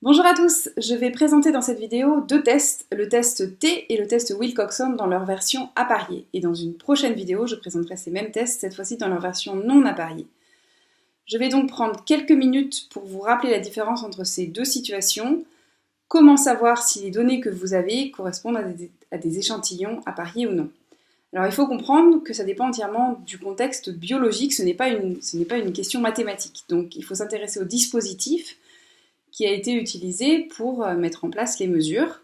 Bonjour à tous, je vais présenter dans cette vidéo deux tests, le test T et le test Wilcoxon dans leur version appariée. Et dans une prochaine vidéo, je présenterai ces mêmes tests, cette fois-ci dans leur version non appariée. Je vais donc prendre quelques minutes pour vous rappeler la différence entre ces deux situations, comment savoir si les données que vous avez correspondent à des échantillons appariés ou non. Alors il faut comprendre que ça dépend entièrement du contexte biologique, ce n'est pas une question mathématique. Donc il faut s'intéresser au dispositif qui a été utilisé pour mettre en place les mesures.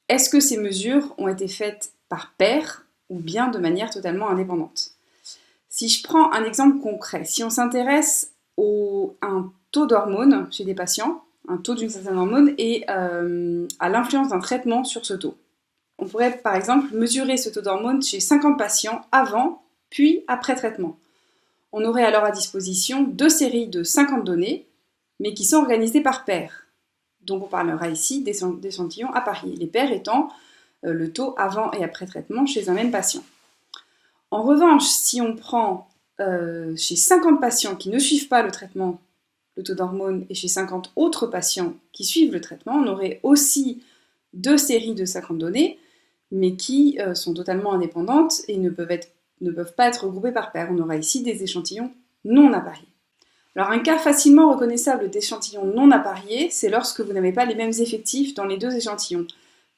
Est-ce que ces mesures ont été faites par pair ou bien de manière totalement indépendante? Si je prends un exemple concret, si on s'intéresse à un taux d'hormones chez des patients, un taux d'une certaine hormone et à l'influence d'un traitement sur ce taux. On pourrait par exemple mesurer ce taux d'hormones chez 50 patients avant puis après traitement. On aurait alors à disposition deux séries de 50 données, mais qui sont organisées par paires. Donc on parlera ici d'échantillons appariés, les paires étant le taux avant et après traitement chez un même patient. En revanche, si on prend chez 50 patients qui ne suivent pas le traitement, le taux d'hormones, et chez 50 autres patients qui suivent le traitement, on aurait aussi deux séries de 50 données, mais qui sont totalement indépendantes et ne peuvent pas être regroupées par paires. On aura ici des échantillons non appariés. Alors un cas facilement reconnaissable d'échantillon non apparié, c'est lorsque vous n'avez pas les mêmes effectifs dans les deux échantillons.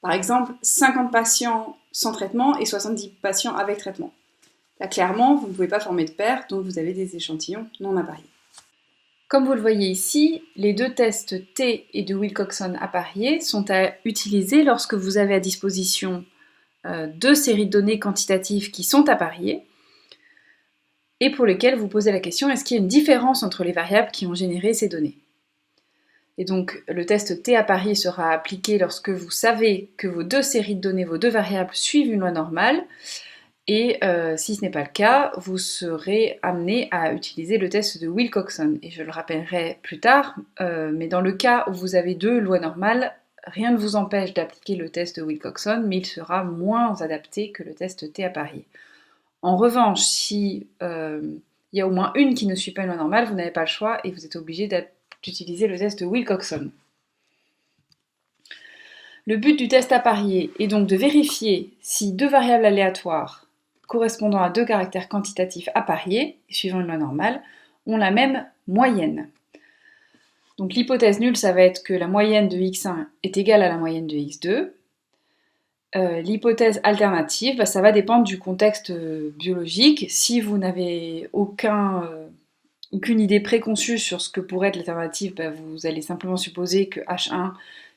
Par exemple, 50 patients sans traitement et 70 patients avec traitement. Là, clairement, vous ne pouvez pas former de paire, donc vous avez des échantillons non appariés. Comme vous le voyez ici, les deux tests T et de Wilcoxon appariés sont à utiliser lorsque vous avez à disposition deux séries de données quantitatives qui sont appariées, et pour lesquelles vous posez la question, est-ce qu'il y a une différence entre les variables qui ont généré ces données? Et donc le test T apparié sera appliqué lorsque vous savez que vos deux séries de données, vos deux variables suivent une loi normale, et si ce n'est pas le cas, vous serez amené à utiliser le test de Wilcoxon. Et je le rappellerai plus tard, mais dans le cas où vous avez deux lois normales, rien ne vous empêche d'appliquer le test de Wilcoxon, mais il sera moins adapté que le test T apparié. En revanche, si il y a au moins une qui ne suit pas une loi normale, vous n'avez pas le choix et vous êtes obligé d'utiliser le test de Wilcoxon. Le but du test apparié est donc de vérifier si deux variables aléatoires correspondant à deux caractères quantitatifs appariés, suivant une loi normale, ont la même moyenne. Donc l'hypothèse nulle, ça va être que la moyenne de x1 est égale à la moyenne de x2. L'hypothèse alternative, ça va dépendre du contexte biologique. Si vous n'avez aucune idée préconçue sur ce que pourrait être l'alternative, vous allez simplement supposer que H1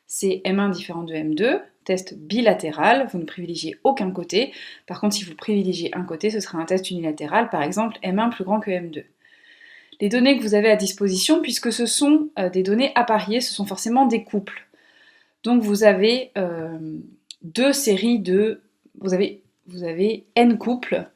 c'est M1 différent de M2, test bilatéral, vous ne privilégiez aucun côté. Par contre, si vous privilégiez un côté, ce sera un test unilatéral, par exemple M1 plus grand que M2. Les données que vous avez à disposition, puisque ce sont des données appariées, ce sont forcément des couples. Donc vous avez deux séries de... Vous avez n couples.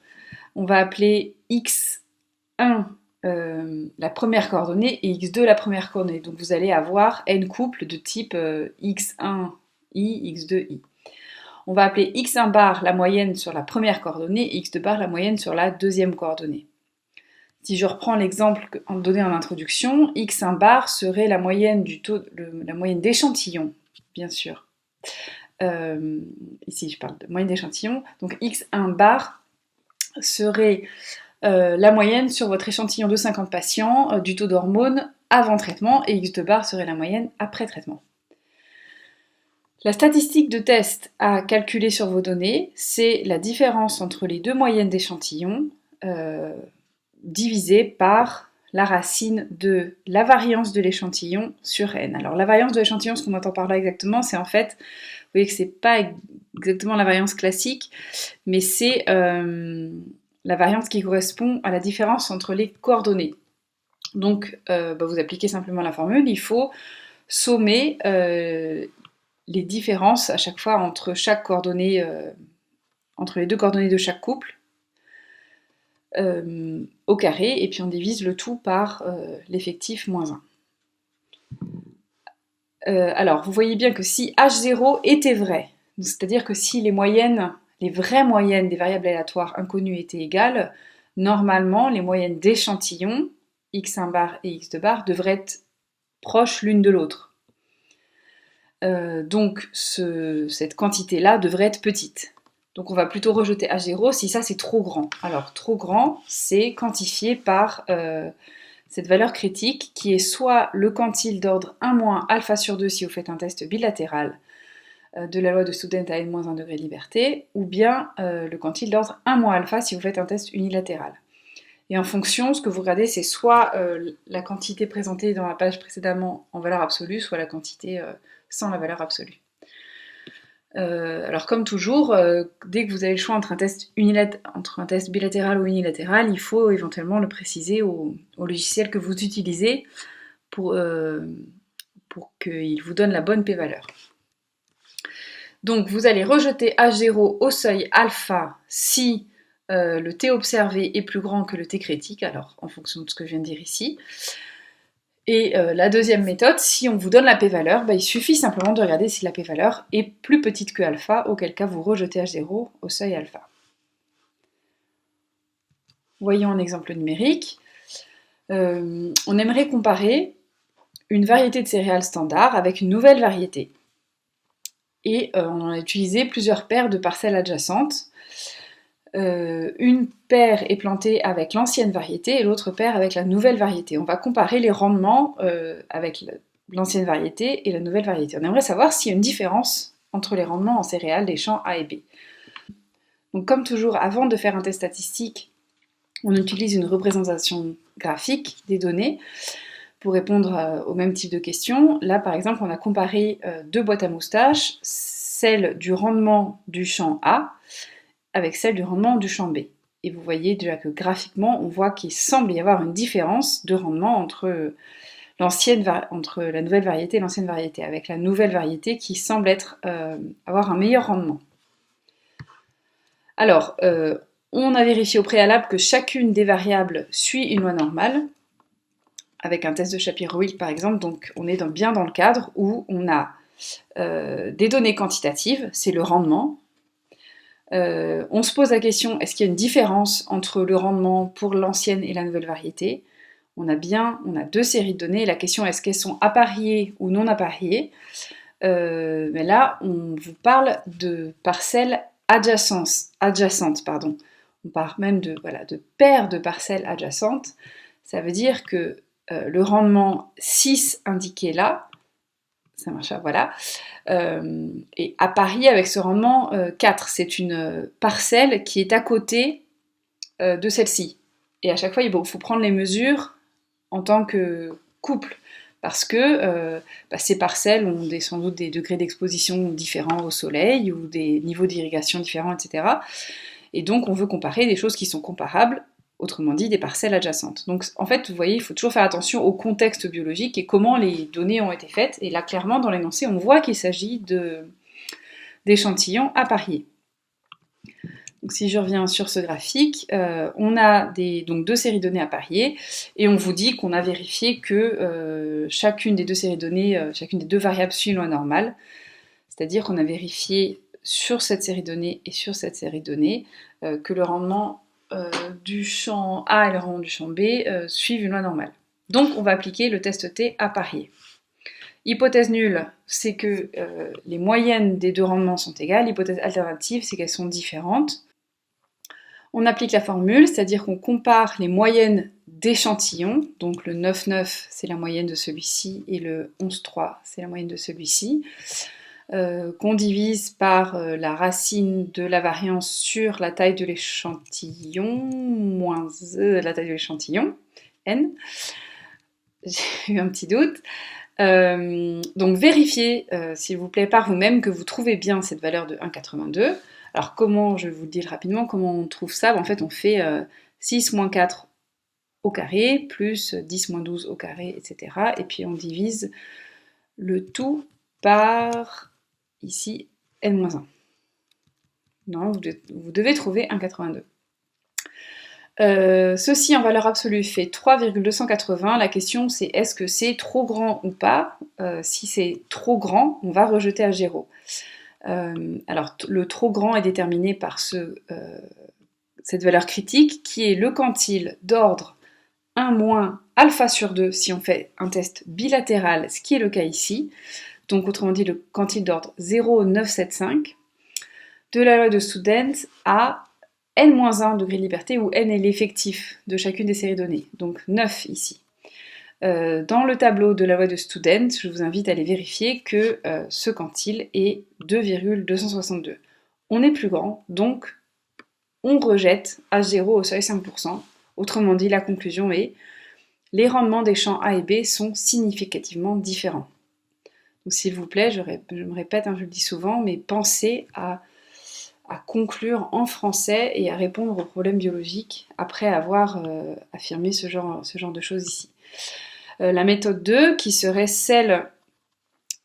On va appeler x1 la première coordonnée et x2 la première coordonnée. Donc vous allez avoir n couples de type x1i, x2i. On va appeler x1 bar la moyenne sur la première coordonnée et x2 bar la moyenne sur la deuxième coordonnée. Si je reprends l'exemple donné en introduction, x1 bar serait la moyenne la moyenne d'échantillon, bien sûr. Ici je parle de moyenne d'échantillon. Donc x1 bar serait la moyenne sur votre échantillon de 50 patients du taux d'hormones avant traitement, et x2 bar serait la moyenne après traitement. La statistique de test à calculer sur vos données, c'est la différence entre les deux moyennes d'échantillons divisée par la racine de la variance de l'échantillon sur n. Alors la variance de l'échantillon, ce qu'on entend par là exactement, c'est en fait, vous voyez que c'est pas exactement la variance classique, mais c'est la variance qui correspond à la différence entre les coordonnées. Donc vous appliquez simplement la formule, il faut sommer les différences à chaque fois entre chaque coordonnée, entre les deux coordonnées de chaque couple, au carré, et puis on divise le tout par l'effectif moins 1. Alors, vous voyez bien que si H0 était vrai, c'est-à-dire que si les vraies moyennes des variables aléatoires inconnues étaient égales, normalement, les moyennes d'échantillons, x1 bar et x2 bar, devraient être proches l'une de l'autre. Donc cette quantité-là devrait être petite. Donc on va plutôt rejeter H0 si ça c'est trop grand. Alors trop grand, c'est quantifié par cette valeur critique qui est soit le quantile d'ordre 1- alpha sur 2 si vous faites un test bilatéral de la loi de Student à n-1 degré de liberté, ou bien le quantile d'ordre 1- alpha si vous faites un test unilatéral. Et en fonction, ce que vous regardez, c'est soit la quantité présentée dans la page précédemment en valeur absolue, soit la quantité sans la valeur absolue. Alors comme toujours, dès que vous avez le choix entre un test bilatéral ou unilatéral, il faut éventuellement le préciser au logiciel que vous utilisez pour qu'il vous donne la bonne p-valeur. Donc vous allez rejeter H0 au seuil alpha si le t observé est plus grand que le t critique, alors en fonction de ce que je viens de dire ici. Et la deuxième méthode, si on vous donne la p-valeur, il suffit simplement de regarder si la p-valeur est plus petite que alpha, auquel cas vous rejetez H0 au seuil alpha. Voyons un exemple numérique. On aimerait comparer une variété de céréales standard avec une nouvelle variété. Et on a utilisé plusieurs paires de parcelles adjacentes. Une paire est plantée avec l'ancienne variété et l'autre paire avec la nouvelle variété. On va comparer les rendements avec l'ancienne variété et la nouvelle variété. On aimerait savoir s'il y a une différence entre les rendements en céréales des champs A et B. Donc comme toujours, avant de faire un test statistique, on utilise une représentation graphique des données pour répondre au même type de questions. Là, par exemple, on a comparé deux boîtes à moustaches, celle du rendement du champ A avec celle du rendement du champ B. Et vous voyez déjà que graphiquement, on voit qu'il semble y avoir une différence de rendement entre la nouvelle variété et l'ancienne variété, avec la nouvelle variété qui semble avoir un meilleur rendement. Alors, on a vérifié au préalable que chacune des variables suit une loi normale, avec un test de Shapiro-Wilk par exemple, donc on est bien dans le cadre où on a des données quantitatives, c'est le rendement. On se pose la question, est-ce qu'il y a une différence entre le rendement pour l'ancienne et la nouvelle variété? On a deux séries de données, la question est-ce qu'elles sont appariées ou non appariées? Mais là, on vous parle de parcelles adjacentes. On parle même de paires de parcelles adjacentes. Ça veut dire que le rendement 6 indiqué là, ça marche, voilà, et apparié avec ce rendement 4. C'est une parcelle qui est à côté de celle-ci. Et à chaque fois, il faut prendre les mesures en tant que couple, parce que ces parcelles ont sans doute des degrés d'exposition différents au soleil, ou des niveaux d'irrigation différents, etc. Et donc, on veut comparer des choses qui sont comparables, autrement dit, des parcelles adjacentes. Donc, en fait, vous voyez, il faut toujours faire attention au contexte biologique et comment les données ont été faites. Et là, clairement, dans l'énoncé, on voit qu'il s'agit d'échantillons appariés. Donc, si je reviens sur ce graphique, on a donc deux séries de données appariées, et on vous dit qu'on a vérifié que chacune des deux séries de données, chacune des deux variables suit une loi normale, c'est-à-dire qu'on a vérifié sur cette série de données et sur cette série de données que le rendement du champ A et le rendement du champ B suivent une loi normale. Donc on va appliquer le test T apparié. Hypothèse nulle, c'est que les moyennes des deux rendements sont égales. Hypothèse alternative, c'est qu'elles sont différentes. On applique la formule, c'est-à-dire qu'on compare les moyennes d'échantillons, donc le 9,9 c'est la moyenne de celui-ci et le 11,3 c'est la moyenne de celui-ci, qu'on divise par la racine de la variance sur la taille de l'échantillon, moins la taille de l'échantillon, n. J'ai eu un petit doute. Donc vérifiez, s'il vous plaît, par vous-même que vous trouvez bien cette valeur de 1,82. Alors comment, je vous le dis rapidement, comment on trouve ça? En fait, on fait 6 moins 4 au carré, plus 10 moins 12 au carré, etc. Et puis on divise le tout par, ici, n-1. Non, vous devez trouver 1,82. Ceci en valeur absolue fait 3,280. La question c'est est-ce que c'est trop grand ou pas? Si c'est trop grand, on va rejeter H0. Alors le trop grand est déterminé par cette valeur critique qui est le quantile d'ordre 1 moins alpha sur 2 si on fait un test bilatéral, ce qui est le cas ici. donc autrement dit le quantile d'ordre 0,975, de la loi de Student à n-1 degré de liberté, où n est l'effectif de chacune des séries données, donc 9 ici. Dans le tableau de la loi de Student, je vous invite à aller vérifier que ce quantile est 2,262. On est plus grand, donc on rejette H0 au seuil 5%. Autrement dit, la conclusion est les rendements des champs A et B sont significativement différents. Donc s'il vous plaît, je me répète, je le dis souvent, mais pensez à conclure en français et à répondre aux problèmes biologiques après avoir affirmé ce genre de choses ici. La méthode 2, qui serait celle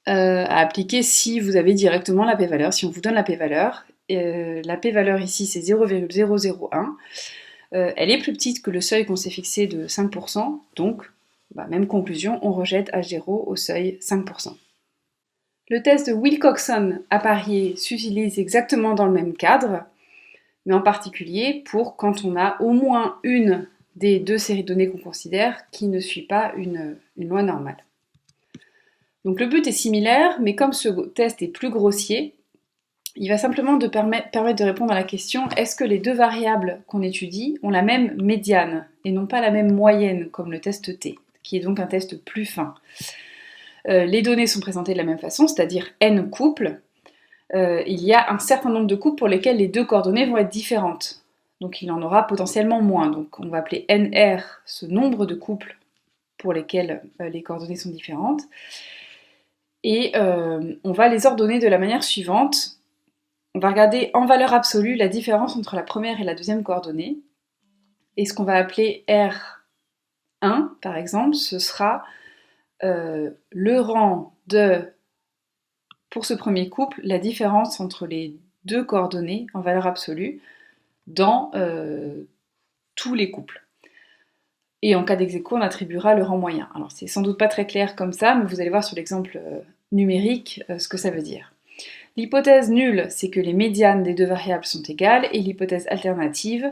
à appliquer si vous avez directement la p-valeur, si on vous donne la p-valeur. La p-valeur ici, c'est 0,001. Elle est plus petite que le seuil qu'on s'est fixé de 5%, donc, même conclusion, on rejette H0 au seuil 5%. Le test de Wilcoxon apparié s'utilise exactement dans le même cadre, mais en particulier pour quand on a au moins une des deux séries de données qu'on considère qui ne suit pas une loi normale. Donc le but est similaire, mais comme ce test est plus grossier, il va simplement permettre de répondre à la question: est-ce que les deux variables qu'on étudie ont la même médiane et non pas la même moyenne, comme le test T, qui est donc un test plus fin. Les données sont présentées de la même façon, c'est-à-dire n couples. Il y a un certain nombre de couples pour lesquels les deux coordonnées vont être différentes. Donc il en aura potentiellement moins. Donc on va appeler NR ce nombre de couples pour lesquels les coordonnées sont différentes. Et on va les ordonner de la manière suivante. On va regarder en valeur absolue la différence entre la première et la deuxième coordonnée. Et ce qu'on va appeler R1, par exemple, ce sera le rang de, pour ce premier couple, la différence entre les deux coordonnées en valeur absolue dans tous les couples. Et en cas d'ex-aequo, on attribuera le rang moyen. Alors c'est sans doute pas très clair comme ça, mais vous allez voir sur l'exemple numérique ce que ça veut dire. L'hypothèse nulle, c'est que les médianes des deux variables sont égales, et l'hypothèse alternative,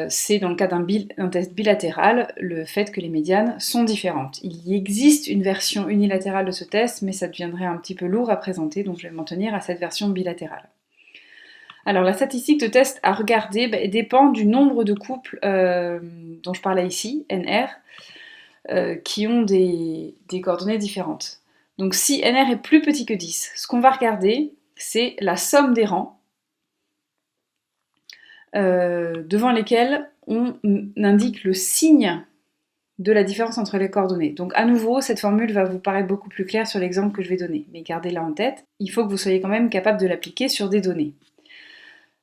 c'est dans le cas d'un test bilatéral, le fait que les médianes sont différentes. Il y existe une version unilatérale de ce test, mais ça deviendrait un petit peu lourd à présenter, donc je vais m'en tenir à cette version bilatérale. Alors la statistique de test à regarder dépend du nombre de couples dont je parlais ici, NR, qui ont des coordonnées différentes. Donc si NR est plus petit que 10, ce qu'on va regarder, c'est la somme des rangs devant lesquels on indique le signe de la différence entre les coordonnées. Donc à nouveau, cette formule va vous paraître beaucoup plus claire sur l'exemple que je vais donner, mais gardez-la en tête, il faut que vous soyez quand même capable de l'appliquer sur des données.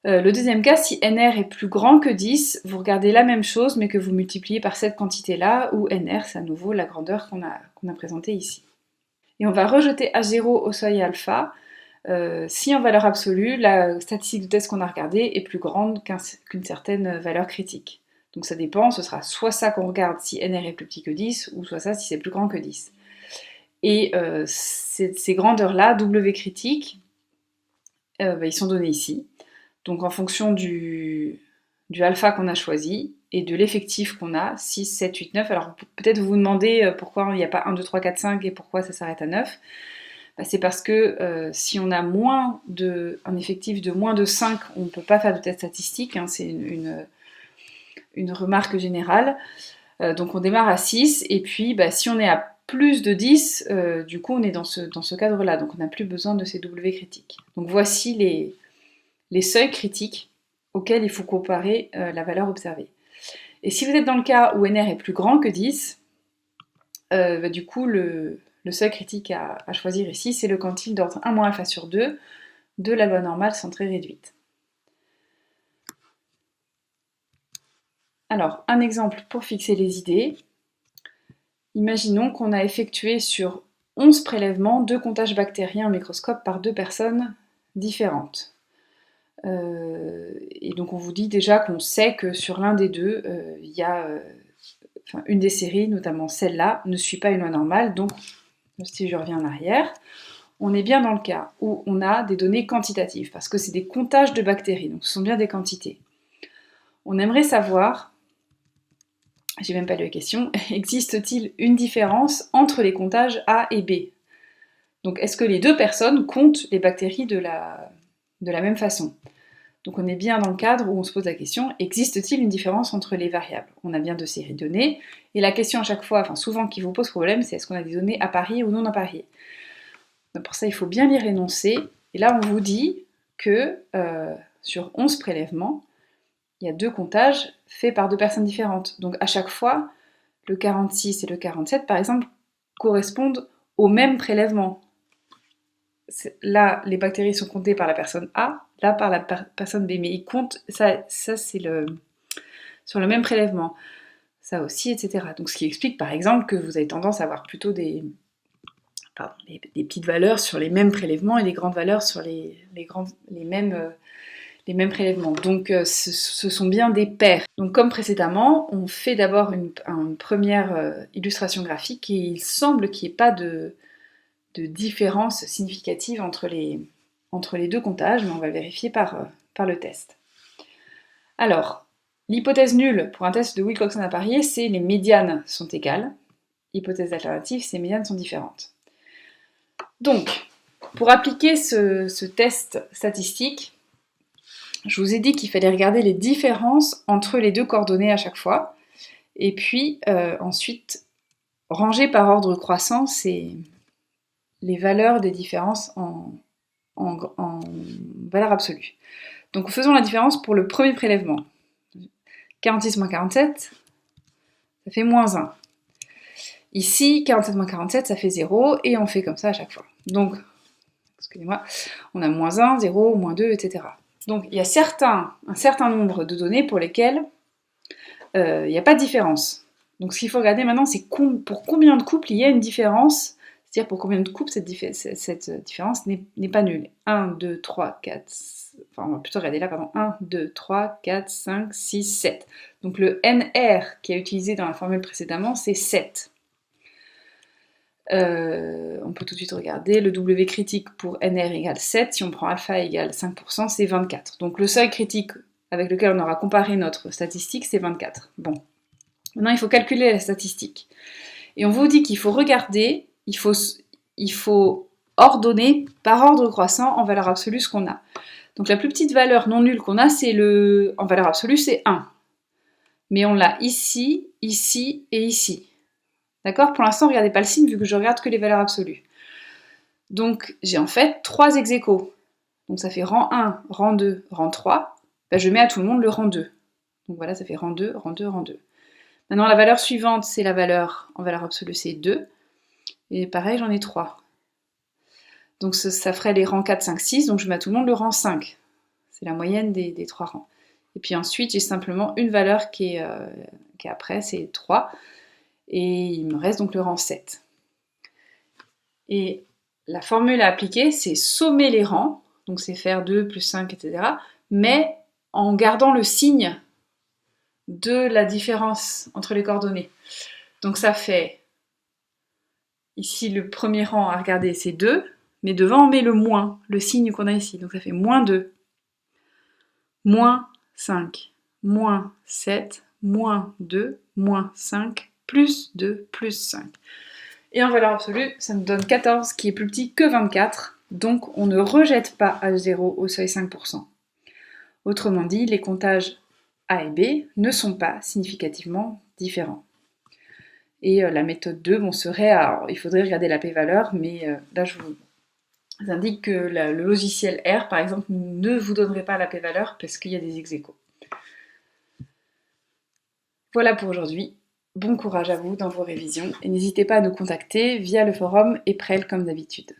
Le deuxième cas, si NR est plus grand que 10, vous regardez la même chose, mais que vous multipliez par cette quantité-là, où NR, c'est à nouveau la grandeur qu'on a présentée ici. Et on va rejeter H0 au seuil alpha si en valeur absolue, la statistique de test qu'on a regardée est plus grande qu'une certaine valeur critique. Donc ça dépend, ce sera soit ça qu'on regarde si NR est plus petit que 10, ou soit ça si c'est plus grand que 10. Et ces grandeurs-là, W critique, ils sont donnés ici. Donc en fonction du alpha qu'on a choisi et de l'effectif qu'on a, 6, 7, 8, 9. Alors peut-être vous vous demandez pourquoi il n'y a pas 1, 2, 3, 4, 5 et pourquoi ça s'arrête à 9. C'est parce que si on a un effectif de moins de 5, on ne peut pas faire de test statistique, c'est une remarque générale. Donc on démarre à 6, et puis si on est à plus de 10, du coup on est dans ce cadre-là, donc on n'a plus besoin de ces W critiques. Donc voici les seuils critiques auxquels il faut comparer la valeur observée. Et si vous êtes dans le cas où NR est plus grand que 10, du coup le seuil critique à choisir ici, c'est le quantile d'ordre 1 moins alpha sur 2 de la loi normale centrée réduite. Alors, un exemple pour fixer les idées. Imaginons qu'on a effectué sur 11 prélèvements 2 comptages bactériens au microscope par 2 personnes différentes. Et donc on vous dit déjà qu'on sait que sur l'un des deux, il y a une des séries, notamment celle-là, ne suit pas une loi normale. Donc si je reviens en arrière, on est bien dans le cas où on a des données quantitatives, parce que c'est des comptages de bactéries, donc ce sont bien des quantités. On aimerait savoir, j'ai même pas lu la question, existe-t-il une différence entre les comptages A et B? Donc est-ce que les deux personnes comptent les bactéries de la même façon? Donc on est bien dans le cadre où on se pose la question, existe-t-il une différence entre les variables? On a bien deux séries de données, et la question à chaque fois, enfin souvent qui vous pose problème, c'est est-ce qu'on a des données appariées ou non appariées? Donc pour ça, il faut bien lire l'énoncé, et là on vous dit que sur 11 prélèvements, il y a 2 comptages faits par 2 personnes différentes. Donc à chaque fois, le 46 et le 47, par exemple, correspondent au même prélèvement. Là, les bactéries sont comptées par la personne A, là par la personne B, mais ils comptent, ça c'est sur le même prélèvement. Ça aussi, etc. Donc ce qui explique par exemple que vous avez tendance à avoir plutôt des petites valeurs sur les mêmes prélèvements et des grandes valeurs sur les mêmes prélèvements. Donc ce sont bien des paires. Donc comme précédemment, on fait d'abord une première illustration graphique et il semble qu'il n'y ait pas de différence significative entre les deux comptages, mais on va vérifier par le test. Alors, l'hypothèse nulle pour un test de Wilcoxon apparié, c'est les médianes sont égales. Hypothèse alternative, ces médianes sont différentes. Donc, pour appliquer ce test statistique, je vous ai dit qu'il fallait regarder les différences entre les deux coordonnées à chaque fois, et puis ensuite ranger par ordre croissant les valeurs des différences en valeur absolue. Donc faisons la différence pour le premier prélèvement. 46 moins 47, ça fait moins 1. Ici, 47 moins 47, ça fait 0, et on fait comme ça à chaque fois. Donc, excusez-moi, on a moins 1, 0, moins 2, etc. Donc il y a un certain nombre de données pour lesquelles il n'y a pas de différence. Donc ce qu'il faut regarder maintenant, c'est pour combien de couples il y a une différence, c'est-à-dire pour combien de couples cette différence n'est pas nulle. 1, 2, 3, 4, enfin on va plutôt regarder là, pardon, 1, 2, 3, 4, 5, 6, 7. Donc le NR qui est utilisé dans la formule précédemment, c'est 7. On peut tout de suite regarder, le W critique pour NR égale 7, si on prend alpha égale 5%, c'est 24. Donc le seuil critique avec lequel on aura comparé notre statistique, c'est 24. Bon. Maintenant, il faut calculer la statistique. Et on vous dit qu'il faut regarder, il faut ordonner par ordre croissant en valeur absolue ce qu'on a. Donc la plus petite valeur non nulle qu'on a, en valeur absolue, c'est 1. Mais on l'a ici, ici et ici. D'accord? Pour l'instant, regardez pas le signe vu que je regarde que les valeurs absolues. Donc j'ai en fait 3 ex-aequo. Donc ça fait rang 1, rang 2, rang 3. Ben, je mets à tout le monde le rang 2. Donc voilà, ça fait rang 2, rang 2, rang 2. Maintenant, la valeur suivante, c'est la valeur en valeur absolue, c'est 2. Et pareil, j'en ai 3. Donc ça ferait les rangs 4, 5, 6. Donc je mets à tout le monde le rang 5. C'est la moyenne des 3 rangs. Et puis ensuite, j'ai simplement une valeur qui est après, c'est 3. Et il me reste donc le rang 7. Et la formule à appliquer, c'est sommer les rangs. Donc c'est faire 2 plus 5, etc. Mais en gardant le signe de la différence entre les coordonnées. Donc ça fait, ici le premier rang à regarder c'est 2, mais devant on met le moins, le signe qu'on a ici. Donc ça fait moins 2, moins 5, moins 7, moins 2, moins 5, plus 2, plus 5. Et en valeur absolue, ça nous donne 14 qui est plus petit que 24, donc on ne rejette pas H0 au seuil 5%. Autrement dit, les comptages A et B ne sont pas significativement différents. Et la méthode 2, il faudrait regarder la p-valeur, mais là je vous indique que le logiciel R, par exemple, ne vous donnerait pas la p-valeur parce qu'il y a des ex-aequo. Voilà pour aujourd'hui. Bon courage à vous dans vos révisions et n'hésitez pas à nous contacter via le forum EPREL comme d'habitude.